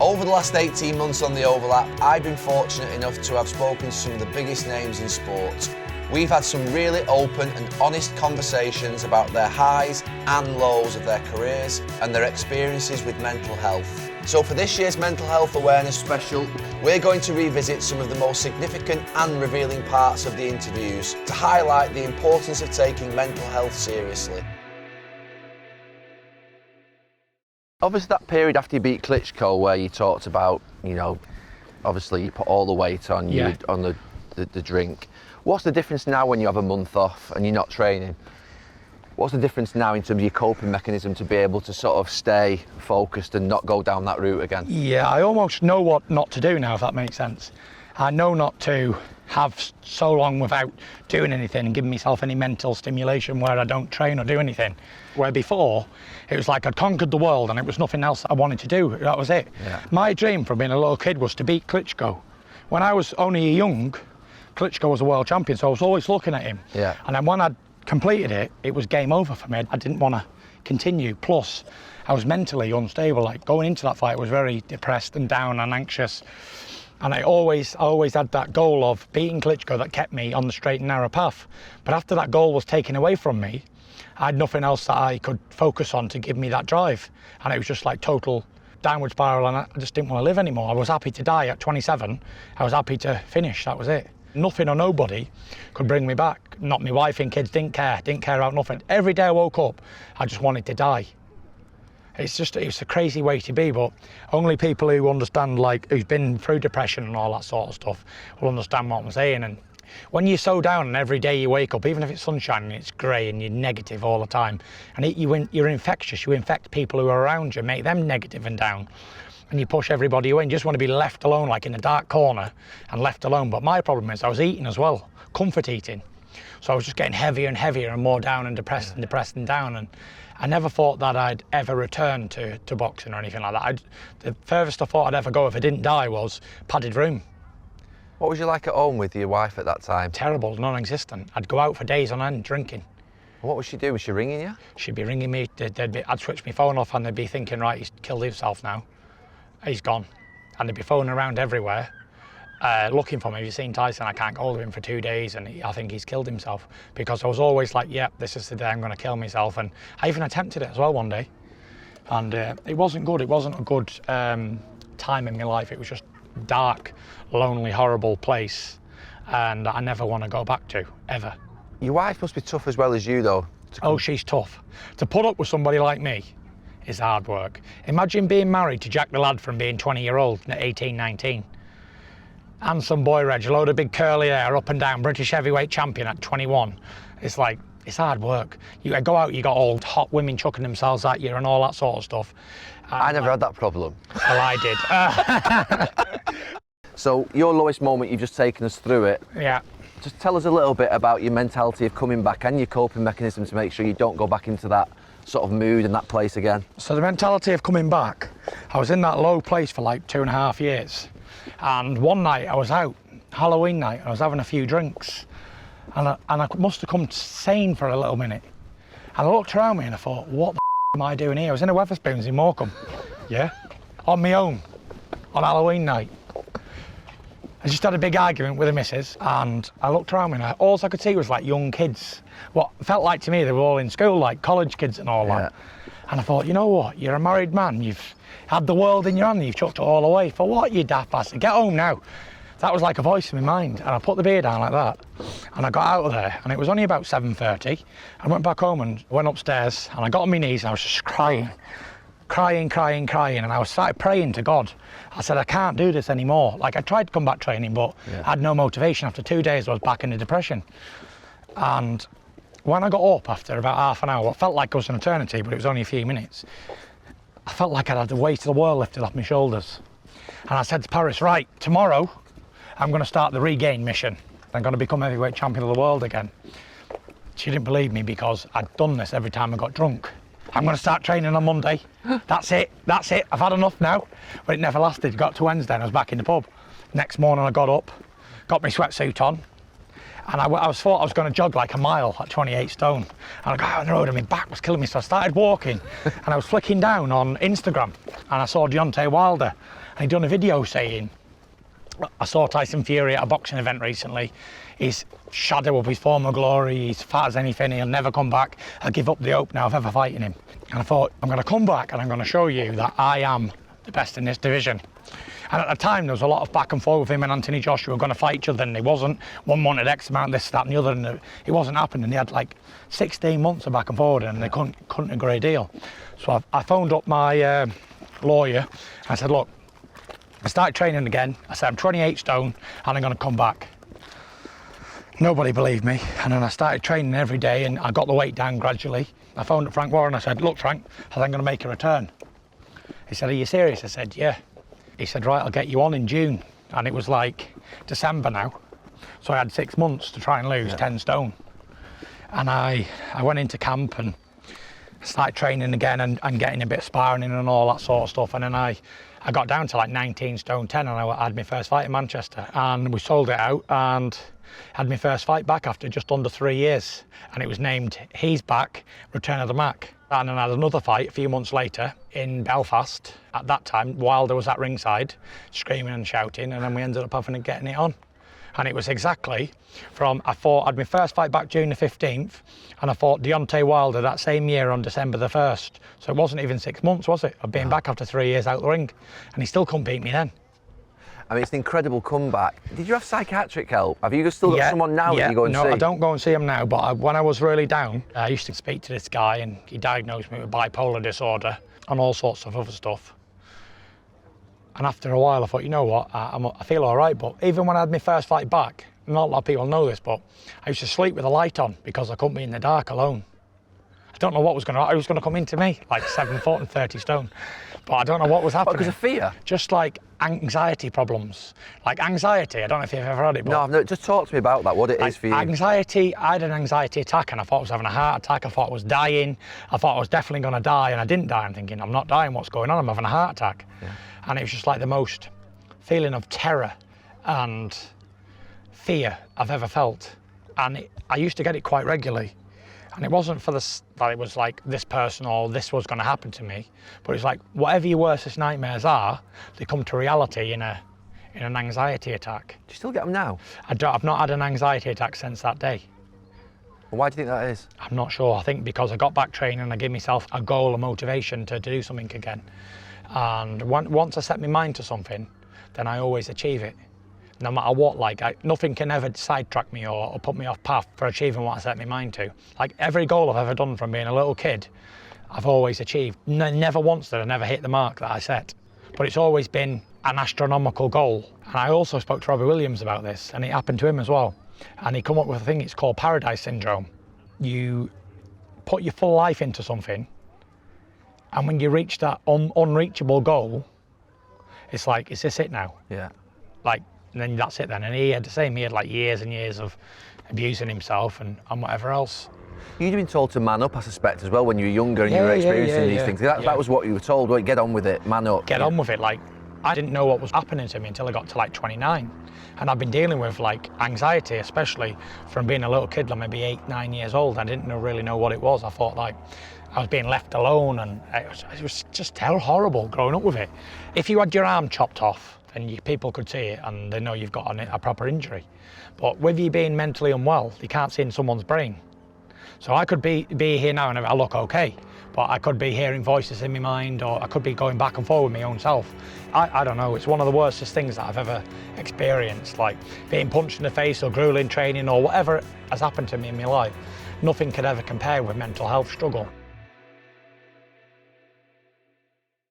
Over the last 18 months on The Overlap, I've been fortunate enough to have spoken to some of the biggest names in sport. We've had some really open and honest conversations about their highs and lows of their careers and their experiences with mental health. So for this year's Mental Health Awareness Special, we're going to revisit some of the most significant and revealing parts of the interviews to highlight the importance of taking mental health seriously. Obviously that period after you beat Klitschko where you talked about, obviously you put all the weight on, on the drink. What's the difference now when you have a month off and you're not training? What's the difference now in terms of your coping mechanism to be able to sort of stay focused and not go down that route again? Yeah, I almost know what not to do now, if that makes sense. I know not to have so long without doing anything and giving myself any mental stimulation where I don't train or do anything. Where before, it was like I'd conquered the world and it was nothing else I wanted to do, that was it. Yeah. My dream from being a little kid was to beat Klitschko. When I was only young, Klitschko was a world champion, so I was always looking at him. Yeah. And then when I'd completed it, it was game over for me. I didn't want to continue. Plus, I was mentally unstable. Like going into that fight, I was very depressed and down and anxious. And I always had that goal of beating Klitschko that kept me on the straight and narrow path. But after that goal was taken away from me, I had nothing else that I could focus on to give me that drive. And it was just like total downward spiral, and I just didn't want to live anymore. I was happy to die at 27. I was happy to finish, that was it. Nothing or nobody could bring me back. Not my wife and kids, didn't care about nothing. Every day I woke up, I just wanted to die. It's a crazy way to be, but only people who understand, like, who's been through depression and all that sort of stuff, will understand what I'm saying. And when you're so down and every day you wake up, even if it's sunshine and it's grey and you're negative all the time, and you're infectious, you infect people who are around you, make them negative and down. And you push everybody away and you just want to be left alone, like in a dark corner and left alone. But my problem is I was eating as well, comfort eating. So I was just getting heavier and heavier and more down and depressed and down. And I never thought that I'd ever return to boxing or anything like that. The furthest I thought I'd ever go if I didn't die was padded room. What was you like at home with your wife at that time? Terrible, non-existent. I'd go out for days on end drinking. What would she do? Was she ringing you? She'd be ringing me. I'd switch my phone off and they'd be thinking, right, he's killed himself now. He's gone. And they'd be phoning around everywhere, looking for me. Have you seen Tyson? I can't get hold of him for 2 days and I think he's killed himself. Because I was always like, yep, this is the day I'm going to kill myself. And I even attempted it as well one day. And it wasn't good. It wasn't a good time in my life. It was just dark, lonely, horrible place. And I never want to go back to, ever. Your wife must be tough as well as you, though. Oh, she's tough. To put up with somebody like me is hard work. Imagine being married to Jack the lad from being 20-year-old at 18, 19. Handsome boy, Reg, a load of big curly hair, up and down, British heavyweight champion at 21. It's like, it's hard work. You go out, you got all hot women chucking themselves at you and all that sort of stuff. I never had that problem. Well, I did. So your lowest moment, you've just taken us through it. Yeah. Just tell us a little bit about your mentality of coming back and your coping mechanism to make sure you don't go back into that sort of mood and that place again. So the mentality of coming back, I was in that low place for like 2.5 years. And one night I was out, Halloween night, I was having a few drinks. And I must have come sane for a little minute. And I looked around me and I thought, what the am I doing here? I was in a Wetherspoons in Morecambe, yeah, on my own, on Halloween night. I just had a big argument with the missus and I looked around me and all I could see was like young kids. What felt like to me, they were all in school, like college kids and all that. And I thought, you know what, you're a married man, you've had the world in your hand, you've chucked it all away. For what, you daft bastard? Get home now. That was like a voice in my mind. And I put the beer down like that. And I got out of there and it was only about 7:30. I went back home and went upstairs and I got on my knees and I was just crying. And I started praying to God. I said, I can't do this anymore. Like I tried to come back training, but I had no motivation. After 2 days, I was back in the depression. And when I got up after about half an hour, what felt like it was an eternity, but it was only a few minutes, I felt like I'd had the weight of the world lifted off my shoulders. And I said to Paris, right, tomorrow, I'm going to start the regain mission. I'm going to become heavyweight champion of the world again. She didn't believe me because I'd done this every time I got drunk. I'm going to start training on Monday. That's it. I've had enough now. But it never lasted. Got to Wednesday and I was back in the pub. Next morning I got up, got my sweatsuit on, and I thought I was going to jog like a mile at 28 stone. And I got out on the road and my back was killing me, so I started walking. And I was flicking down on Instagram and I saw Deontay Wilder. And he'd done a video saying, I saw Tyson Fury at a boxing event recently. He's shadow of his former glory, he's fat as anything, he'll never come back. I give up the hope now of ever fighting him. And I thought, I'm going to come back and I'm going to show you that I am the best in this division. And at the time, there was a lot of back and forth with him and Anthony Joshua were going to fight each other, and they wasn't. One wanted X amount, this, that, and the other, and it wasn't happening. They had like 16 months of back and forward, and they couldn't agree a deal. So I phoned up my lawyer. I said, look, I started training again. I said, I'm 28 stone, and I'm going to come back. Nobody believed me, and then I started training every day, and I got the weight down gradually. I phoned up Frank Warren. I said, look, Frank, I think I'm going to make a return. He said, are you serious? I said, yeah. He said, right, I'll get you on in June. And it was like December now. So I had 6 months to try and lose 10 stone. And I went into camp and started training again and getting a bit of sparring in and all that sort of stuff. And then I got down to like 19 stone 10, and I had my first fight in Manchester. And we sold it out and had my first fight back after just under 3 years. And it was named He's Back, Return of the Mac. And then I had another fight a few months later in Belfast. At that time, Wilder was at ringside, screaming and shouting, and then we ended up having getting it on. And it was exactly from, I had my first fight back June the 15th, and I fought Deontay Wilder that same year on December the 1st. So it wasn't even 6 months, was it? I'd been back after 3 years out the ring, and he still couldn't beat me then. I mean, it's an incredible comeback. Did you have psychiatric help? Have you still got someone now that you go and see? No, I don't go and see him now, but when I was really down, I used to speak to this guy, and he diagnosed me with bipolar disorder and all sorts of other stuff. And after a while, I thought, you know what, I feel all right. But even when I had my first fight back, not a lot of people know this, but I used to sleep with a light on because I couldn't be in the dark alone. I don't know what was going to, it was going to come into me, like 7 foot and 30 stone. But I don't know what was happening. Because of fear? Just like anxiety problems. Like anxiety, I don't know if you've ever had it. But no, just talk to me about that, what it is for you. Anxiety, I had an anxiety attack and I thought I was having a heart attack. I thought I was dying. I thought I was definitely going to die, and I didn't die. I'm thinking, I'm not dying, what's going on? I'm having a heart attack. Yeah. And it was just like the most feeling of terror and fear I've ever felt. And I used to get it quite regularly. And it wasn't for that it was like this person or this was going to happen to me, but it's like whatever your worst nightmares are, they come to reality in an anxiety attack. Do you still get them now? I've not had an anxiety attack since that day. Well, why do you think that is? I'm not sure. I think because I got back training and I gave myself a goal, a motivation to do something again. And once I set my mind to something, then I always achieve it. No matter what, nothing can ever sidetrack me or put me off path for achieving what I set my mind to. Like every goal I've ever done from being a little kid, I've always achieved. Never once did I never hit the mark that I set. But it's always been an astronomical goal. And I also spoke to Robbie Williams about this, and it happened to him as well. And he come up with a thing, it's called paradise syndrome. You put your full life into something, and when you reach that unreachable goal, it's like, is this it now? Yeah. And then that's it then. And he had the same, he had like years and years of abusing himself and whatever else. You'd been told to man up, I suspect, as well, when you were younger and you were experiencing these things. That was what you were told, right? Get on with it, man up. Get on with it. Like, I didn't know what was happening to me until I got to like 29. And I've been dealing with like anxiety, especially from being a little kid, like maybe 8, 9 years old. I didn't really know what it was. I thought like I was being left alone, and it was just horrible growing up with it. If you had your arm chopped off, and people could see it and they know you've got a proper injury. But with you being mentally unwell, you can't see in someone's brain. So I could be here now and I look okay, but I could be hearing voices in my mind, or I could be going back and forth with my own self. I don't know, it's one of the worstest things that I've ever experienced, like being punched in the face or grueling training or whatever has happened to me in my life. Nothing could ever compare with mental health struggle.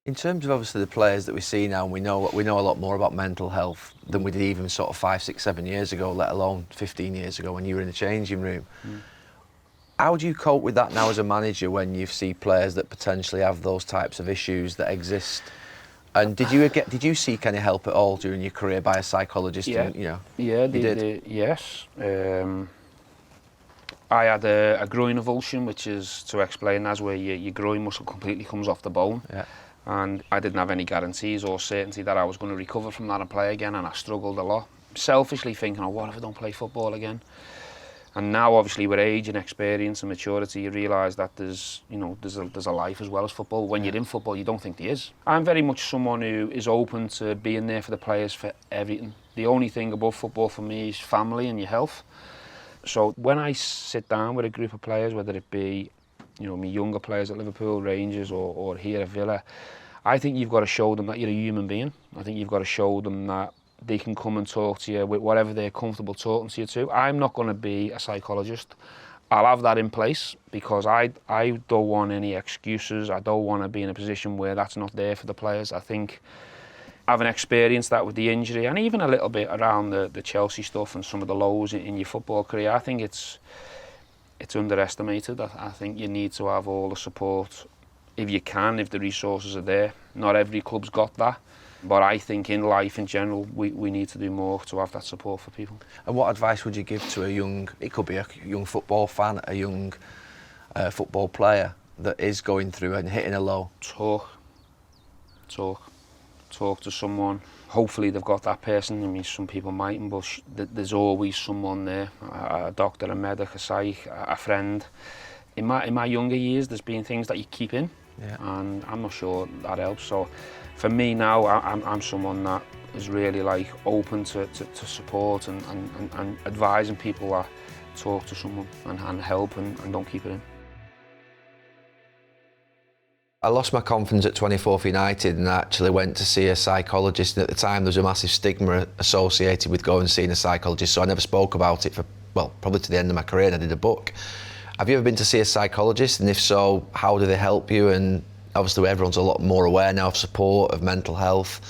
In terms of obviously the players that we see now, and we know a lot more about mental health than we did even sort of 5, 6, 7 years ago, let alone 15 years ago when you were in the changing room. How do you cope with that now as a manager when you see players that potentially have those types of issues that exist? And did you seek any help at all during your career by a psychologist? Yeah, you did. Yes. I had a groin avulsion, which is, to explain, that's where your groin muscle completely comes off the bone. Yeah. And I didn't have any guarantees or certainty that I was going to recover from that and play again, and I struggled a lot. Selfishly thinking, oh, what if I don't play football again? And now, obviously, with age and experience and maturity, you realise that there's a life as well as football. When you're in football, you don't think there is. I'm very much someone who is open to being there for the players for everything. The only thing above football for me is family and your health. So when I sit down with a group of players, whether it be, my younger players at Liverpool, Rangers, or here at Villa, I think you've got to show them that you're a human being. I think you've got to show them that they can come and talk to you with whatever they're comfortable talking to you to. I'm not going to be a psychologist. I'll have that in place because I don't want any excuses. I don't want to be in a position where that's not there for the players. I think, having experienced that with the injury and even a little bit around the Chelsea stuff and some of the lows in your football career, I think it's underestimated. I think you need to have all the support if you can, if the resources are there. Not every club's got that. But I think in life in general, we need to do more to have that support for people. And what advice would you give to it could be a young football fan, a young football player that is going through and hitting a low? Talk to someone. Hopefully they've got that person. I mean, some people mightn't, but there's always someone there, a doctor, a medic, a psych, a friend. In my younger years, there's been things that you keep in, and I'm not sure that helps. So for me now, I'm someone that is really open to support and advising people that talk to someone and help and don't keep it in. I lost my confidence at 24 for United and actually went to see a psychologist. And at the time, there was a massive stigma associated with going and seeing a psychologist, so I never spoke about it for, probably to the end of my career, and I did a book. Have you ever been to see a psychologist? And if so, how do they help you? And obviously everyone's a lot more aware now of support, of mental health.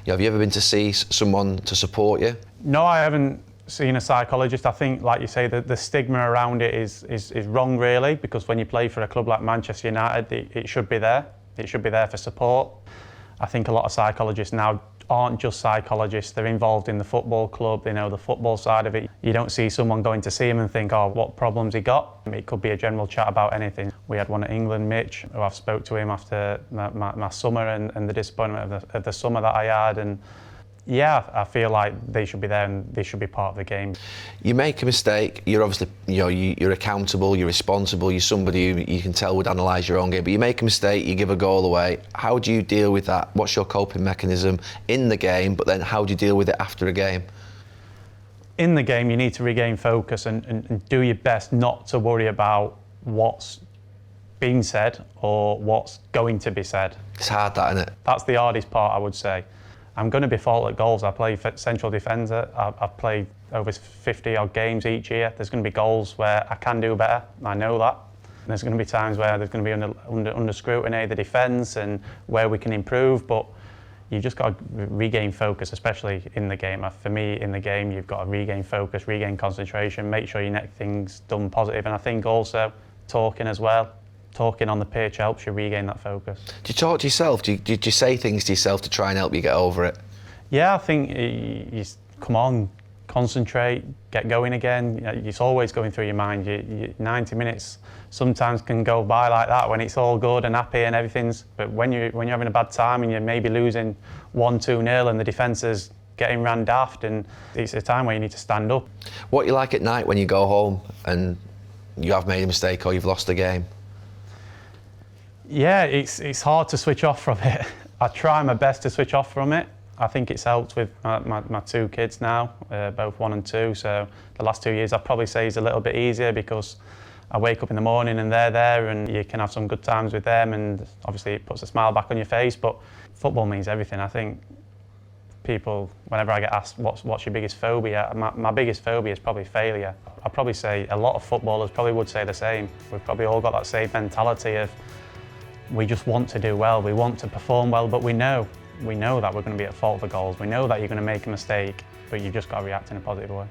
Have you ever been to see someone to support you? No, I haven't seen a psychologist. I think, like you say, the stigma around it is wrong, really, because when you play for a club like Manchester United, it should be there. It should be there for support. I think a lot of psychologists now aren't just psychologists, they're involved in the football club, they know the football side of it. You don't see someone going to see him and think, oh, what problems he got? It could be a general chat about anything. We had one at England, Mitch, who I've spoke to him after my summer and the disappointment of the summer that I had. And yeah, I feel like they should be there and they should be part of the game. You make a mistake, you're obviously, you're accountable, you're responsible, you're somebody who you can tell would analyse your own game, but you make a mistake, you give a goal away. How do you deal with that? What's your coping mechanism in the game, but then how do you deal with it after a game? In the game, you need to regain focus and do your best not to worry about what's being said or what's going to be said. It's hard, that, isn't it? That's the hardest part, I would say. I'm going to be fault at goals. I play central defender. I've played over 50 odd games each year. There's going to be goals where I can do better. I know that. And there's going to be times where there's going to be under scrutiny, the defence, and where we can improve. But you've just got to regain focus, especially in the game. For me, in the game, you've got to regain focus, regain concentration, make sure your next thing's done positive. And I think also talking as well. Talking on the pitch helps you regain that focus. Do you talk to yourself? Do you say things to yourself to try and help you get over it? Yeah, I think you come on, concentrate, get going again. It's always going through your mind. 90 minutes sometimes can go by like that when it's all good and happy and everything's. But when you're having a bad time and you're maybe losing 1-2-0 and the defence is getting ran daft, and it's a time where you need to stand up. What you like at night when you go home and you have made a mistake or you've lost a game? Yeah, it's hard to switch off from it. I try my best to switch off from it. I think it's helped with my two kids now, both 1 and 2. So the last 2 years I'd probably say is a little bit easier because I wake up in the morning and they're there and you can have some good times with them, and obviously it puts a smile back on your face. But football means everything. I think people, whenever I get asked what's your biggest phobia, my biggest phobia is probably failure. I'd probably say a lot of footballers probably would say the same. We've probably all got that same mentality of we just want to do well, we want to perform well, but we know that we're going to be at fault for goals. We know that you're going to make a mistake, but you've just got to react in a positive way.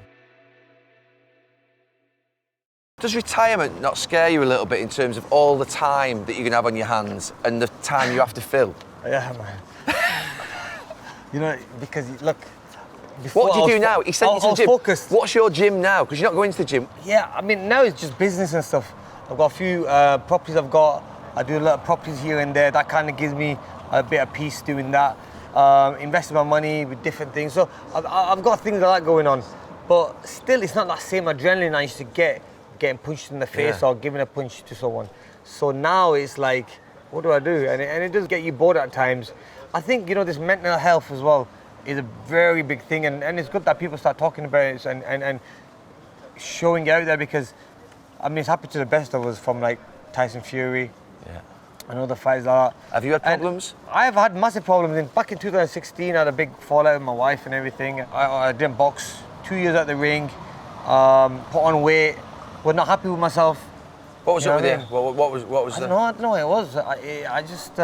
Does retirement not scare you a little bit in terms of all the time that you're going to have on your hands and the time you have to fill? Yeah, man. Because look, what do you do now? He sent you to the gym. Focused. What's your gym now? Because you're not going to the gym. Yeah, I mean, now it's just business and stuff. I've got a few properties I do a lot of properties here and there. That kind of gives me a bit of peace doing that. Investing my money with different things. So I've got things like that going on. But still, it's not that same adrenaline I used to get getting punched in the face or giving a punch to someone. So now it's like, what do I do? And it does get you bored at times. I think, this mental health as well is a very big thing, and it's good that people start talking about it and showing it out there, because, it's happened to the best of us, from like Tyson Fury. Yeah. And other fighters like that. Have you had problems? I've had massive problems. Back in 2016, I had a big fallout with my wife and everything. I didn't box, 2 years at the ring, put on weight, was not happy with myself. What was up with you? What was I don't know what it was. I just,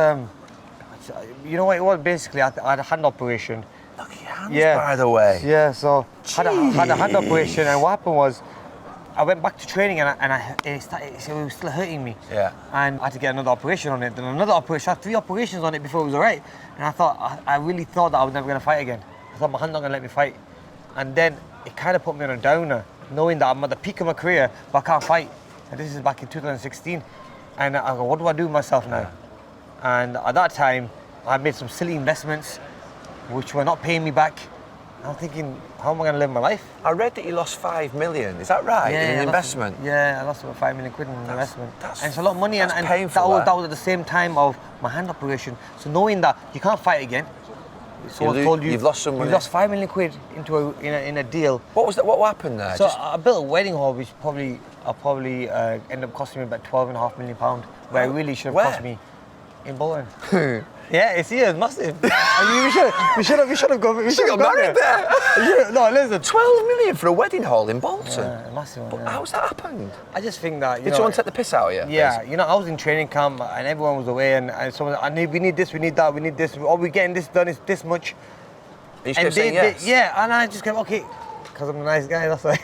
you know what it was? Basically, I had a hand operation. Look at your hands, by the way. Yeah, so had a hand operation, and what happened was, I went back to training it was still hurting me. Yeah. And I had to get another operation on it. Then another operation. I had 3 operations on it before it was all right. And I really thought that I was never going to fight again. I thought my hand's not going to let me fight. And then it kind of put me on a downer, knowing that I'm at the peak of my career, but I can't fight. And this is back in 2016. And I go, what do I do with myself now? And at that time, I made some silly investments, which were not paying me back. I'm thinking, how am I going to live my life? I read that you lost 5 million. Is that right? In an investment? I lost about 5 million quid in an investment. And it's a lot of money, and painful, that was at the same time of my hand operation. So knowing that you can't fight again, someone told you you've lost some money. You lost 5 million quid in a deal. What was that? What happened there? So I built a wedding hall, which probably ended up costing me about £12.5 million, where it really should have cost me in Bolton. Yeah, it's here, it's massive. We should have gone. We should have got married there. No, listen. 12 million for a wedding hall in Bolton. Yeah, massive one. But how's that happened? I just think that Did someone take the piss out of you? Yeah, I was in training camp and everyone was away, and someone said, we need this, we need that, we need this. We're getting this done. It's this much. Are you still saying yes? Yeah, and I just go, okay, because I'm a nice guy. That's why.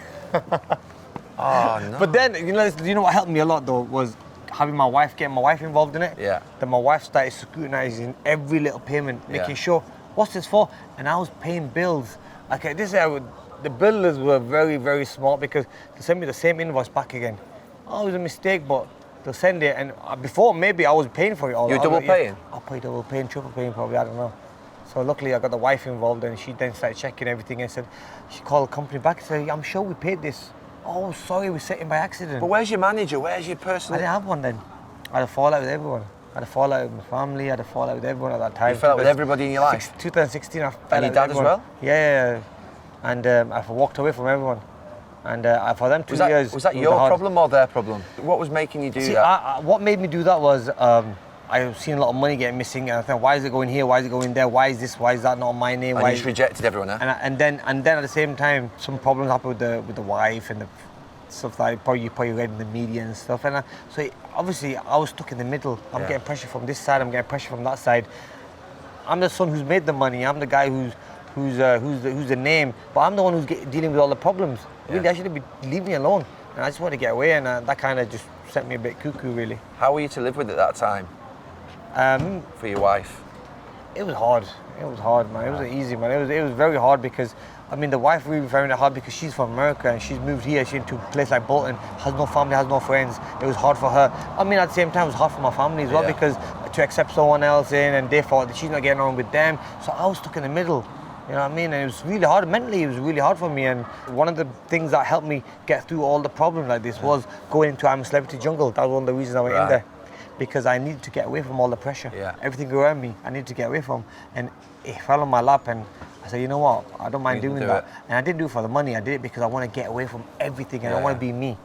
Oh no. But then you know what helped me a lot though was getting my wife involved in it. Yeah. Then my wife started scrutinizing every little payment, making sure, what's this for? And I was paying bills. Okay, the billers were very, very smart, because they sent me the same invoice back again. Oh, it was a mistake, but they'll send it. And before, maybe I was paying for it all. You were double paying? I'll pay double paying, triple paying probably, I don't know. So luckily I got the wife involved, and she then started checking everything and said, she called the company back and said, I'm sure we paid this. Oh, sorry, we set him by accident. But where's your manager? Where's your person? I didn't have one then. I had a fallout with everyone. I had a fallout with my family. I had a fallout with everyone at that time. You fell out with everybody in your life? 2016, I fell out and your dad with as well? Yeah. And I walked away from everyone. And for them 2 years... Was that your problem or their problem? What was making you do that? What made me do that was I was seeing a lot of money getting missing, and I thought, why is it going here? Why is it going there? Why is this? Why is that not on my name? And you just rejected everyone, huh? And then at the same time, some problems happened with the wife and the stuff that you probably read in the media and stuff. And so obviously I was stuck in the middle. I'm getting pressure from this side. I'm getting pressure from that side. I'm the son who's made the money. I'm the guy who's the name, but I'm the one who's dealing with all the problems. Really, I should leave me alone. And I just wanted to get away, and that kind of just sent me a bit cuckoo, really. How were you to live with at that time? For your wife? It was hard. It was hard, man. It wasn't easy, man. It was very hard, because the wife really found it hard because she's from America and she's moved here. She's into a place like Bolton, has no family, has no friends. It was hard for her. At the same time, it was hard for my family as well, because to accept someone else in, and they thought that she's not getting on with them. So I was stuck in the middle. You know what I mean? And it was really hard. Mentally, it was really hard for me. And one of the things that helped me get through all the problems like this was going into I'm a Celebrity Jungle. That was one of the reasons I went in there. Because I needed to get away from all the pressure. Everything around me, I needed to get away from. And it fell on my lap, and I said, you know what? I don't mind doing that. And I didn't do it for the money. I did it because I want to get away from everything, and I want to be me.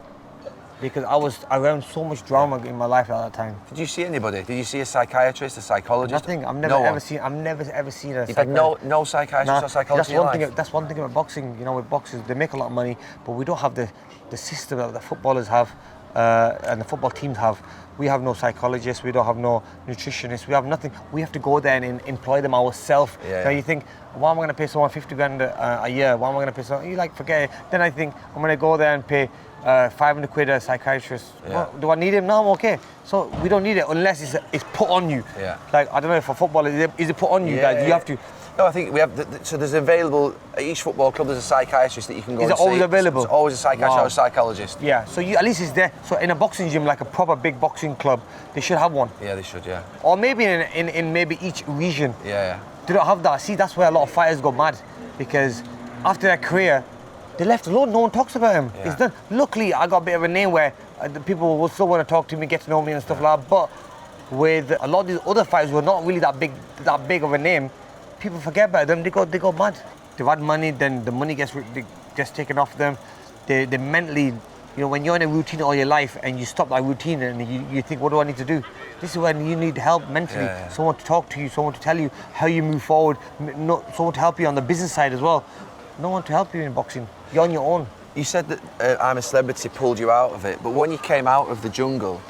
Because I was around so much drama in my life at that time. Did you see anybody? Did you see a psychiatrist, a psychologist? Nothing. I've never ever seen a psychiatrist. You've had no psychiatrist or psychologist in your life? That's one thing about boxing. With boxers, they make a lot of money, but we don't have the system that the footballers have and the football teams have. We have no psychologists, we don't have no nutritionists, we have nothing. We have to go there and employ them ourselves. So you think, why am I going to pay someone 50 grand a year? Why am I going to pay someone? You forget it. Then I think, I'm going to go there and pay 500 quid a psychiatrist. Well, do I need him? No, I'm okay. So we don't need it unless it's put on you. I don't know, for football, is it put on you guys? You have to. No, I think we have. So there's available at each football club. There's a psychiatrist that you can go. Is it always available? There's always a psychiatrist or a psychologist. Yeah. So at least it's there. So in a boxing gym, like a proper big boxing club, they should have one. Yeah, they should. Yeah. Or maybe in maybe each region. Yeah. They don't have that. See, that's where a lot of fighters go mad, because after their career, They left alone. No one talks about him. Yeah. It's done. Luckily, I got a bit of a name where the people will still want to talk to me, get to know me and stuff like that. But with a lot of these other fighters who are not really that big of a name, people forget about them. They go mad. They've had money, then the money gets taken off them. They mentally, when you're in a routine all your life and you stop that routine and you think, what do I need to do? This is when you need help mentally. Yeah. Someone to talk to you, someone to tell you how you move forward, someone to help you on the business side as well. No one to help you in boxing. You're on your own. You said that I'm a Celebrity pulled you out of it, but when you came out of the jungle,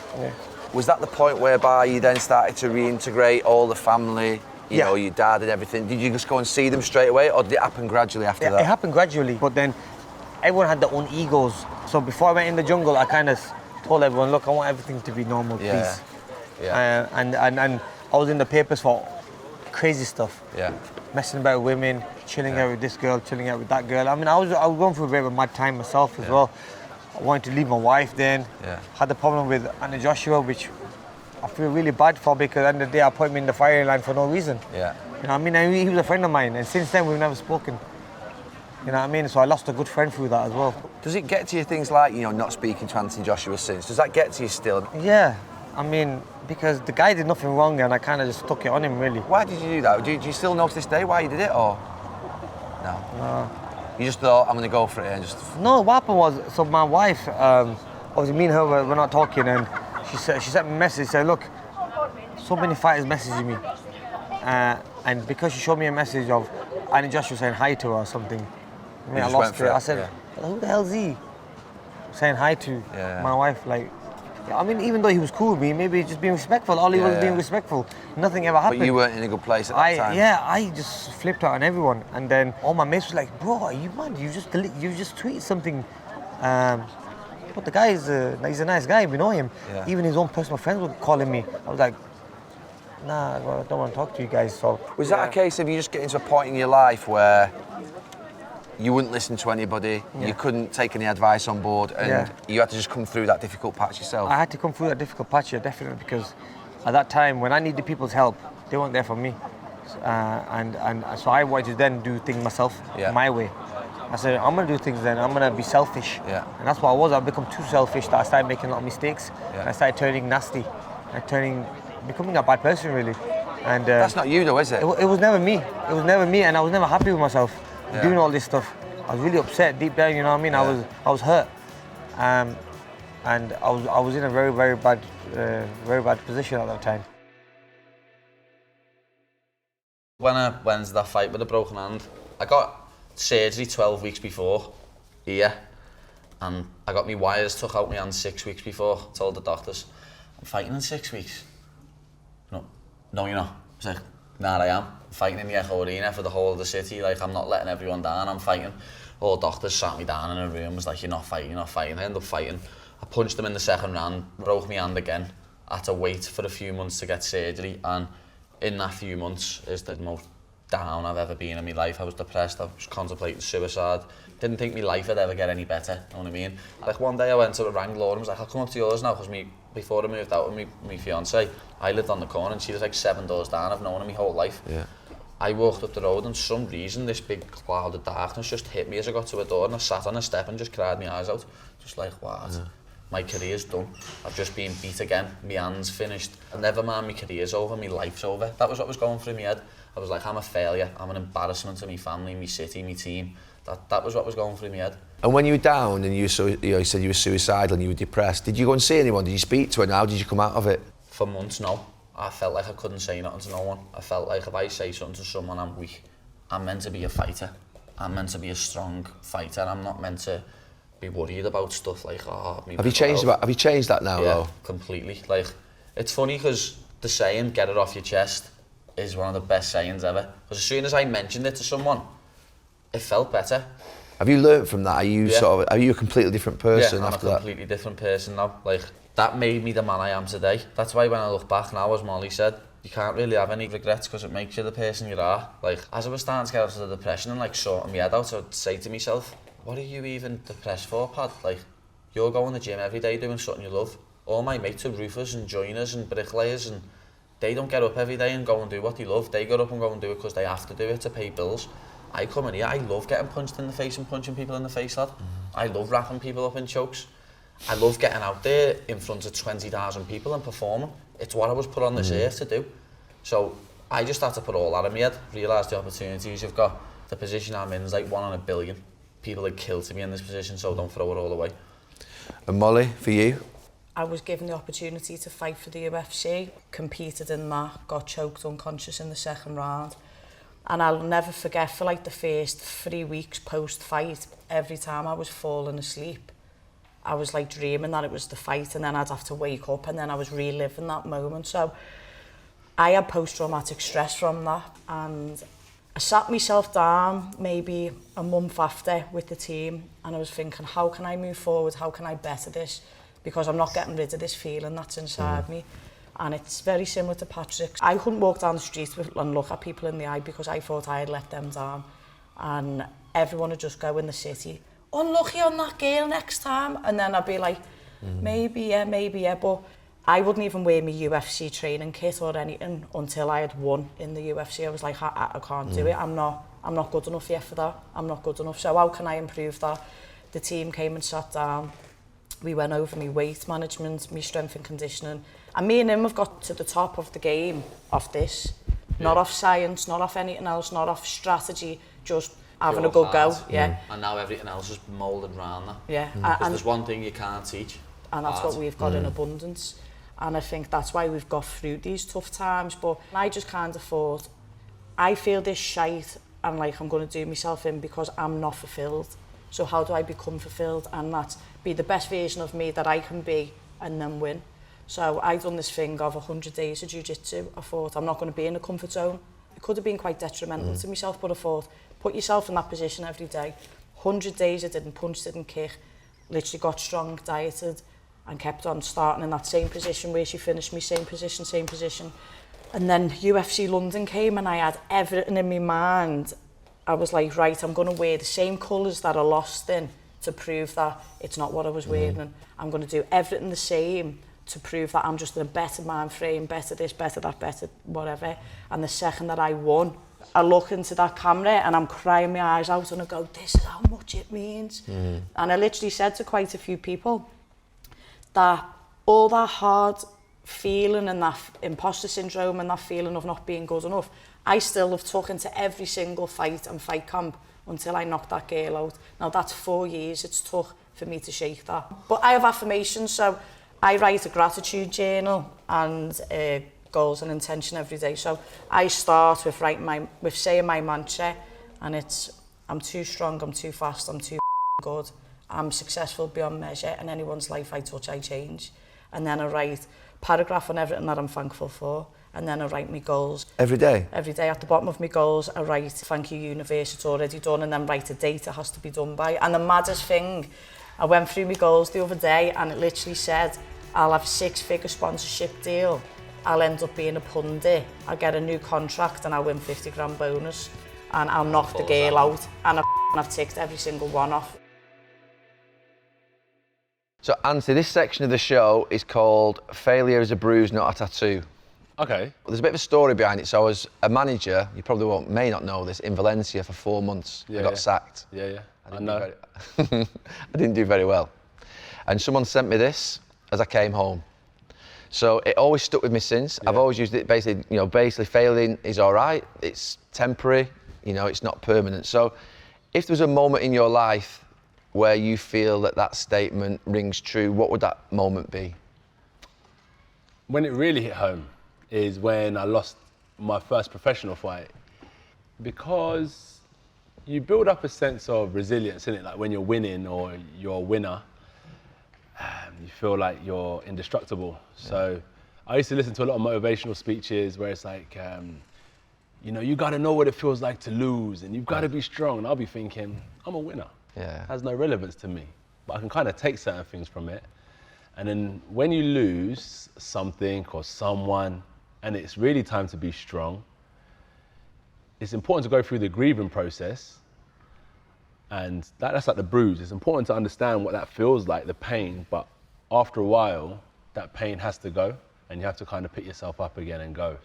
was that the point whereby you then started to reintegrate all the family, you know, your dad and everything? Did you just go and see them straight away, or did it happen gradually after that? It happened gradually, but then everyone had their own egos. So before I went in the jungle, I kind of told everyone, look, I want everything to be normal, please. Yeah. And I was in the papers for crazy stuff. Yeah. Messing about with women, chilling out with this girl, chilling out with that girl. I mean, I was going through a bit of a mad time myself as well. I wanted to leave my wife then. Yeah. Had the problem with Anna Joshua, which I feel really bad for, because at the end of the day I put him in the firing line for no reason. Yeah. You know what I mean? He was a friend of mine, and since then we've never spoken. You know what I mean? So I lost a good friend through that as well. Does it get to you things like, not speaking to Anthony Joshua since? Does that get to you still? Yeah. I mean, because the guy did nothing wrong and I kind of just stuck it on him, really. Why did you do that? Do you still know to this day why you did it, or no? No. You just thought, I'm going to go for it and just... No, what happened was, so my wife, obviously me and her were not talking, and she sent me a message, said, look, so many fighters messaging me. And because she showed me a message of Annie Joshua saying hi to her or something, I mean, I lost it. I said, who the hell's he saying hi to my wife? Like, I mean, even though he was cool with me, maybe just being respectful. All he was being respectful. Nothing ever happened. But you weren't in a good place at that time. Yeah, I just flipped out on everyone. And then all my mates was like, bro, are you mad? You just tweeted something. But the guy he's a nice guy, we know him. Yeah. Even his own personal friends were calling me. I was like, nah, well, I don't want to talk to you guys. So was that a case of you just getting to a point in your life where you wouldn't listen to anybody, you couldn't take any advice on board, and you had to just come through that difficult patch yourself? I had to come through that difficult patch, definitely, because at that time, when I needed people's help, they weren't there for me. And so I wanted to then do things myself, my way. I said, I'm going to do things then, I'm going to be selfish. Yeah. And that's what I was. I've become too selfish that I started making a lot of mistakes. Yeah. And I started turning nasty and becoming a bad person, really. And that's not you though, is it? It was never me. It was never me, and I was never happy with myself doing all this stuff. I was really upset deep down, you know what I mean? Yeah. I was hurt. And I was in a very, very bad position at that time. When I went into that fight with a broken hand, I got surgery 12 weeks before here, and I got my wires took out my hand 6 weeks before. Told the doctors, I'm fighting in 6 weeks. No, you're not. I was like, nah, I am. I'm fighting in the Echo Arena for the whole of the city. Like, I'm not letting everyone down. I'm fighting. All doctors sat me down in a room, was like, you're not fighting. I ended up fighting. I punched them in the second round, broke my hand again. I had to wait for a few months to get surgery, and in that few months is the most down I've ever been in my life. I was depressed, I was contemplating suicide. Didn't think my life would ever get any better, you know what I mean? Like, one day I went to a Wrangler and was like, I'll come up to yours now, because before I moved out with my fiancée, I lived on the corner and she was like 7 doors down. I've known her my whole life. Yeah. I walked up the road and for some reason this big cloud of darkness just hit me as I got to a door, and I sat on a step and just cried my eyes out. Just like, what? Yeah. My career's done. I've just been beat again. My hand's finished. Never mind, my career's over, my life's over. That was what was going through my head. I was like, I'm a failure. I'm an embarrassment to my family, my city, my team. That was what was going through my head. And when you were down and you said you were suicidal and you were depressed, did you go and see anyone? Did you speak to anyone? How did you come out of it? For months, no. I felt like I couldn't say nothing to no one. I felt like if I say something to someone, I'm weak. I'm meant to be a fighter. I'm meant to be a strong fighter. I'm not meant to be worried about stuff like, Have you changed that now, though? Completely. Like, it's funny because the saying, get it off your chest, is one of the best sayings ever. Because as soon as I mentioned it to someone, it felt better. Have you learnt from that? Are you are you a completely different person after that? I'm a completely different person now. Like, that made me the man I am today. That's why when I look back now, as Molly said, you can't really have any regrets because it makes you the person you are. Like, as I was starting to get out of the depression and like sorting my head out, I would say to myself, what are you even depressed for, Pad? Like, you're going to the gym every day doing something you love. All my mates are roofers and joiners and bricklayers, and they don't get up every day and go and do what they love. They get up and go and do it because they have to do it to pay bills. I come in here, I love getting punched in the face and punching people in the face, lad. I love wrapping people up in chokes. I love getting out there in front of 20,000 people and performing. It's what I was put on this earth to do. So I just had to put all that in my head, realise the opportunities you've got. The position I'm in is like 1 in a billion. People would kill to be in this position, so don't throw it all away. And Molly, for you? I was given the opportunity to fight for the UFC, competed in that, got choked unconscious in the second round. And I'll never forget, for like the first 3 weeks post-fight, every time I was falling asleep, I was like dreaming that it was the fight, and then I'd have to wake up, and then I was reliving that moment. So I had post-traumatic stress from that, and I sat myself down maybe a month after with the team, and I was thinking, how can I move forward? How can I better this? Because I'm not getting rid of this feeling that's inside me. And it's very similar to Patrick's. I couldn't walk down the street and look at people in the eye because I thought I had let them down. And everyone would just go in the city, unlucky on that girl next time. And then I'd be like, maybe, yeah. But I wouldn't even wear my UFC training kit or anything until I had won in the UFC. I was like, I can't do it. I'm not good enough yet for that. I'm not good enough. So how can I improve that? The team came and sat down. We went over my weight management, my strength and conditioning. And me and him have got to the top of the game off this. Not off science, not off anything else, not off strategy, just having a good go. Yeah. And now everything else is moulded around that. Yeah. Because there's one thing you can't teach. And that's what we've got in abundance. And I think that's why we've got through these tough times. But I just kind of thought, I feel this shite and like I'm going to do myself in because I'm not fulfilled. So how do I become fulfilled? And that's be the best version of me that I can be and then win. So I done this thing of 100 days of jiu-jitsu. I thought I'm not going to be in a comfort zone. It could have been quite detrimental to myself, but I thought, put yourself in that position every day. 100 days I didn't punch, didn't kick, literally got strong, dieted, and kept on starting in that same position where she finished me, same position. And then UFC London came and I had everything in my mind. I was like, right, I'm going to wear the same colours that I lost in to prove that it's not what I was wearing. I'm going to do everything the same to prove that I'm just in a better mind frame, better this, better that, better whatever. And the second that I won, I look into that camera and I'm crying my eyes out and I go, this is how much it means. And I literally said to quite a few people that all that hard feeling and that imposter syndrome and that feeling of not being good enough, I still have took into every single fight and fight camp until I knocked that girl out. Now that's 4 years it's took for me to shake that. But I have affirmations, so I write a gratitude journal and goals and intention every day. So I start with saying my mantra, and it's, I'm too strong, I'm too fast, I'm too good, I'm successful beyond measure, and anyone's life I touch, I change. And then I write a paragraph on everything that I'm thankful for, and then I write my goals. Every day? Every day. At the bottom of my goals, I write, thank you universe, it's already done, and then write a date it has to be done by. And the maddest thing, I went through my goals the other day and it literally said, I'll have a 6-figure sponsorship deal, I'll end up being a pundit, I'll get a new contract and I'll win 50 grand bonus, and I'll knock the girl out, and I've ticked every single one off. So Anthony, this section of the show is called Failure is a Bruise, Not a Tattoo. Okay. Well, there's a bit of a story behind it. So I was a manager, you probably may not know this, in Valencia for 4 months. I got sacked. Yeah. I didn't do very well. And someone sent me this as I came home. So it always stuck with me since. I've always used it basically failing is all right. It's temporary, it's not permanent. So if there was a moment in your life where you feel that statement rings true, what would that moment be? When it really hit home is when I lost my first professional fight, because you build up a sense of resilience, innit? Like when you're winning or you're a winner, you feel like you're indestructible. So I used to listen to a lot of motivational speeches where it's like, you got to know what it feels like to lose and you've got to be strong. And I'll be thinking, I'm a winner. Yeah. It has no relevance to me. But I can kind of take certain things from it. And then when you lose something or someone, and it's really time to be strong, it's important to go through the grieving process. And that's like the bruise. It's important to understand what that feels like, the pain, but after a while, that pain has to go and you have to kind of pick yourself up again and go.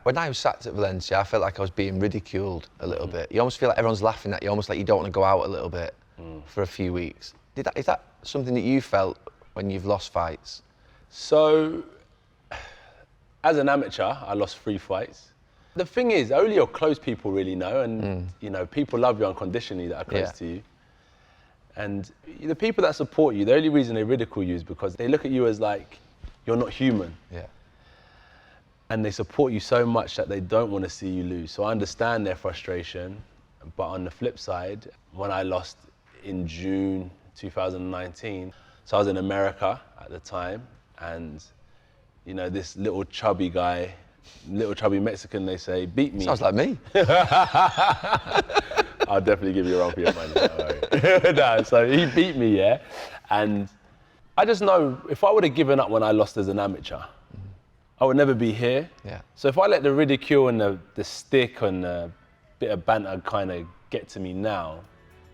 When I was sacked at Valencia, I felt like I was being ridiculed a little bit. You almost feel like everyone's laughing at you, almost like you don't want to go out a little bit for a few weeks. Is that something that you felt when you've lost fights? So, as an amateur, I lost 3 fights. The thing is, only your close people really know, and you know, people love you unconditionally that are close to you. And the people that support you, the only reason they ridicule you is because they look at you as like, you're not human. Yeah. And they support you so much that they don't want to see you lose. So I understand their frustration, but on the flip side, when I lost in June 2019, so I was in America at the time, and you know, this little chubby guy, little chubby Mexican, they say, beat me. Sounds like me. I'll definitely give you a run for your money, don't worry. No, so he beat me, yeah? And I just know if I would have given up when I lost as an amateur, I would never be here. Yeah. So if I let the ridicule and the stick and the bit of banter kind of get to me now,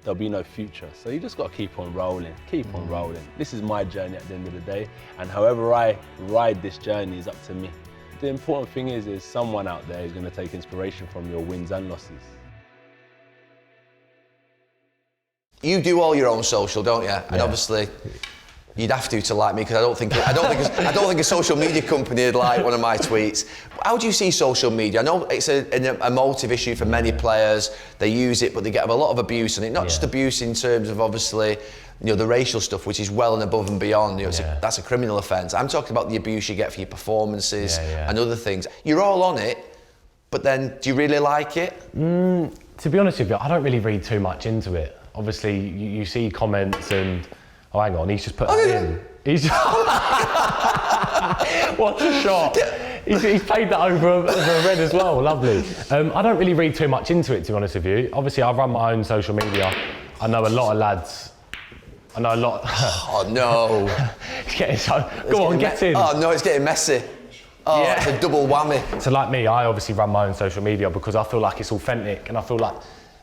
there'll be no future. So you just got to keep on rolling, keep on rolling. This is my journey at the end of the day, and however I ride this journey is up to me. The important thing is someone out there who's going to take inspiration from your wins and losses. You do all your own social, don't you? And obviously, you'd have to like me, because I don't think a social media company would like one of my tweets. How do you see social media? I know it's a emotive issue for many players. They use it, but they get a lot of abuse on it. Not just abuse in terms of obviously, you know, the racial stuff, which is well and above and beyond. You know, that's a criminal offence. I'm talking about the abuse you get for your performances and other things. You're all on it, but then do you really like it? To be honest with you, I don't really read too much into it. Obviously, you see comments and, oh, hang on, he's just put that in. He's just... What a shot. He's played that over a red as well, lovely. I don't really read too much into it, to be honest with you. Obviously, I run my own social media. I know a lot of lads. I know a lot... Oh, no. It's getting so... Go on, get in. Oh, no, it's getting messy. Oh, it's a double whammy. So like me, I obviously run my own social media because I feel like it's authentic, and I feel like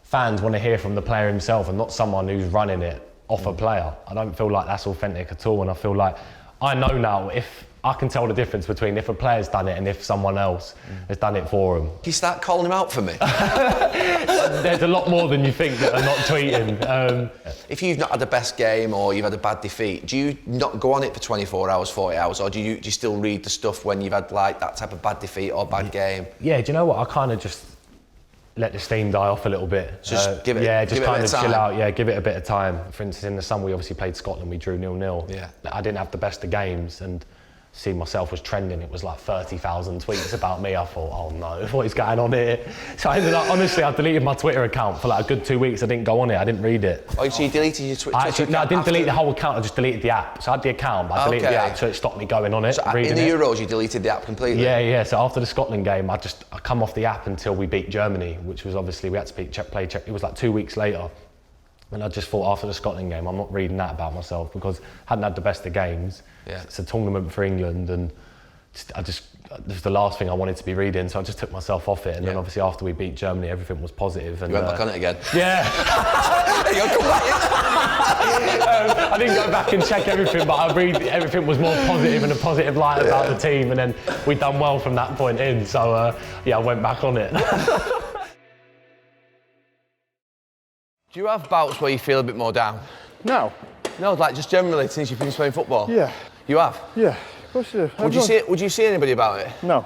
fans want to hear from the player himself and not someone who's running it off a player. I don't feel like that's authentic at all, and I feel like I know now if I can tell the difference between if a player's done it and if someone else has done it for him. Can you start calling him out for me? There's a lot more than you think that are not tweeting. If you've not had the best game or you've had a bad defeat, do you not go on it for 24 hours, 40 hours, or do you still read the stuff when you've had like that type of bad defeat or bad game? Yeah, do you know what? I kind of just let the steam die off a little bit. Just give it. Yeah, just give kind it of chill out. Yeah, give it a bit of time. For instance, in the summer we obviously played Scotland. We drew 0-0. Yeah. I didn't have the best of games, and see myself was trending. It was like 30,000 tweets about me. I thought, oh no, what is going on here? So I ended up, honestly, I deleted my Twitter account for like a good 2 weeks. I didn't go on it. I didn't read it. Oh, so you deleted your Twitter account? No, I didn't delete the whole account. I just deleted the app. So I had the account, but I deleted the app, so it stopped me going on it. So in the Euros, you deleted the app completely? Yeah. So after the Scotland game, I come off the app until we beat Germany, which was obviously we had to play Czech. It was like 2 weeks later. And I just thought after the Scotland game, I'm not reading that about myself because I hadn't had the best of games. Yeah. It's a tournament for England, and it was the last thing I wanted to be reading, so I just took myself off it. And then obviously after we beat Germany, everything was positive. And you went back on it again? Yeah. There you go, come back in. I didn't go back and check everything, but I read everything was more positive and a positive light about the team, and then we'd done well from that point in. So I went back on it. Do you have bouts where you feel a bit more down? No. No, like just generally since you finished playing football? Yeah. You have? Yeah, of course you do. Would you see anybody about it? No.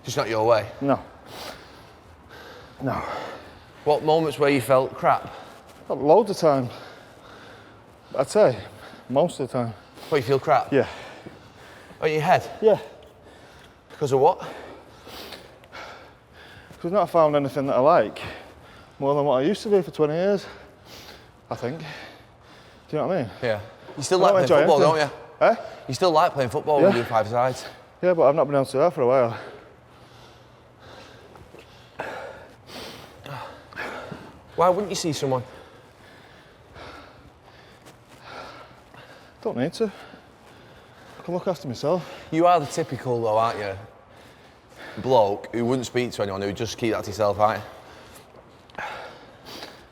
Just not your way? No. No. What moments where you felt crap? Loads of time. I'd say most of the time. Where you feel crap? Yeah. On your head? Yeah. Because of what? Because I've not found anything that I like more than what I used to do for 20 years, I think. Do you know what I mean? Yeah. You still like playing football, don't you? Eh? You still like playing football when you do 5 sides? Yeah, but I've not been able to do that for a while. Why wouldn't you see someone? Don't need to. I can look after myself. You are the typical though, aren't you? Bloke who wouldn't speak to anyone, who would just keep that to yourself, aren't you?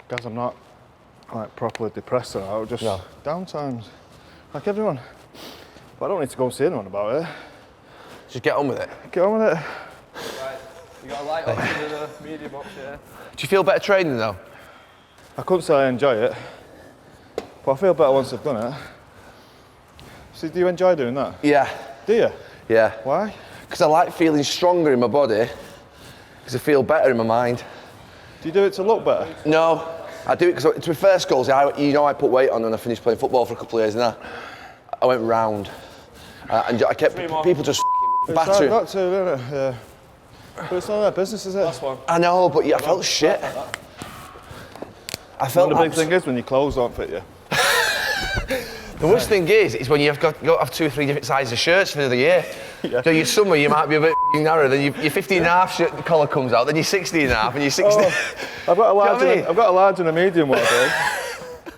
Guys, I'm not like properly depressed or out, just down times, like everyone. But I don't need to go and see anyone about it. Just get on with it. Get on with it. You got a light option and a medium option, yeah. Do you feel better training though? I couldn't say I enjoy it, but I feel better once I've done it. So do you enjoy doing that? Yeah. Do you? Yeah. Why? Because I like feeling stronger in my body, because I feel better in my mind. Do you do it to look better? No, I do it because to my first goals, I put weight on when I finished playing football for a couple of years, and I went round. And I kept people just battering. Got to, isn't it? Yeah. But it's none of their business, is it? Last one. I know, but yeah, I felt shit. I felt the big thing is when your clothes don't fit you. The worst thing is when you've got to have 2 or 3 different sizes of shirts for the year. Yeah. So your summer you might be a bit narrow, then your 15 and a half shirt collar comes out, then your 16 and a half, and your 16. Oh, I've got a large and a medium one,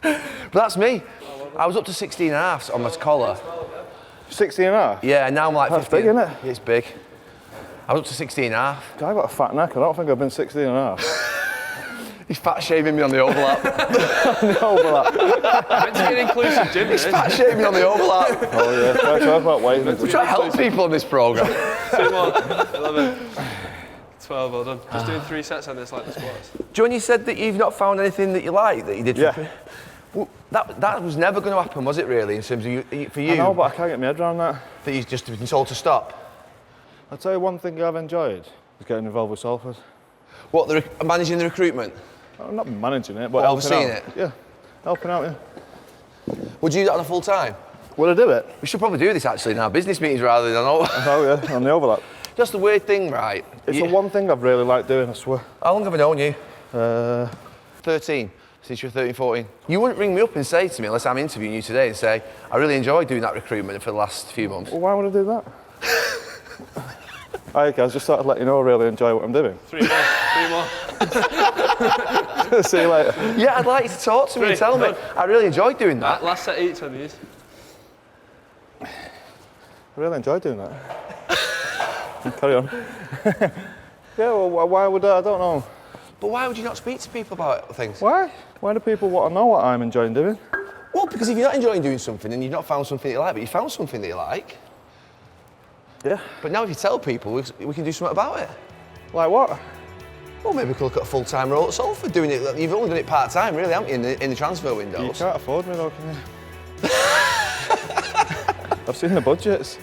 But that's me. I was up to 16 and a half on my collar. 16 and a half? Yeah, and now I'm like That's 15. big, isn't it? It's big. I was up to 16 and a half. I've got a fat neck. I don't think I've been 16 and a half. He's fat shaming me on the overlap. The overlap. Meant to be an inclusive gym, He's fat shaming on the overlap. Oh yeah, try to talk about weight. We try to help people on this programme. 2 more. 11. 12, well done. Just doing 3 sets on this like the squats. Do you know when you said that you've not found anything that you like that you did? Yeah. Well, that was never going to happen, was it? Really, in terms of you, for you? I know, but I can't get my head around that. That you've just been told to stop. I'll tell you one thing I've enjoyed is getting involved with Salford. What, managing the recruitment? I'm not managing it, but What, helping overseeing out. it? Yeah, helping out. Yeah. Would you do that on a full time? Will I do it? We should probably do this actually in our business meetings rather than on. Oh yeah, on the overlap. Just the weird thing, right? It's the one thing I've really liked doing, I swear. How long have I known you? 13. Since you're 13, 14. You wouldn't ring me up and say to me, unless I'm interviewing you today, and say, I really enjoyed doing that recruitment for the last few months. Well, why would I do that? Hi guys, just thought I'd let you know I really enjoy what I'm doing. 3 more. 3 more. See you later. Yeah, I'd like you to talk to me and tell me. I really enjoyed doing that. Last set each on these. I really enjoyed doing that. Carry on. Yeah, well, why would I don't know. But why would you not speak to people about things? Why? Why do people want to know what I'm enjoying doing? Well, because if you're not enjoying doing something and you've not found something that you like, but you found something that you like. Yeah. But now if you tell people, we can do something about it. Like what? Well, maybe we could look at a full-time role at Salford doing it. You've only done it part-time, really, haven't you, in the transfer windows? You can't afford me though, can you? I've seen the budgets.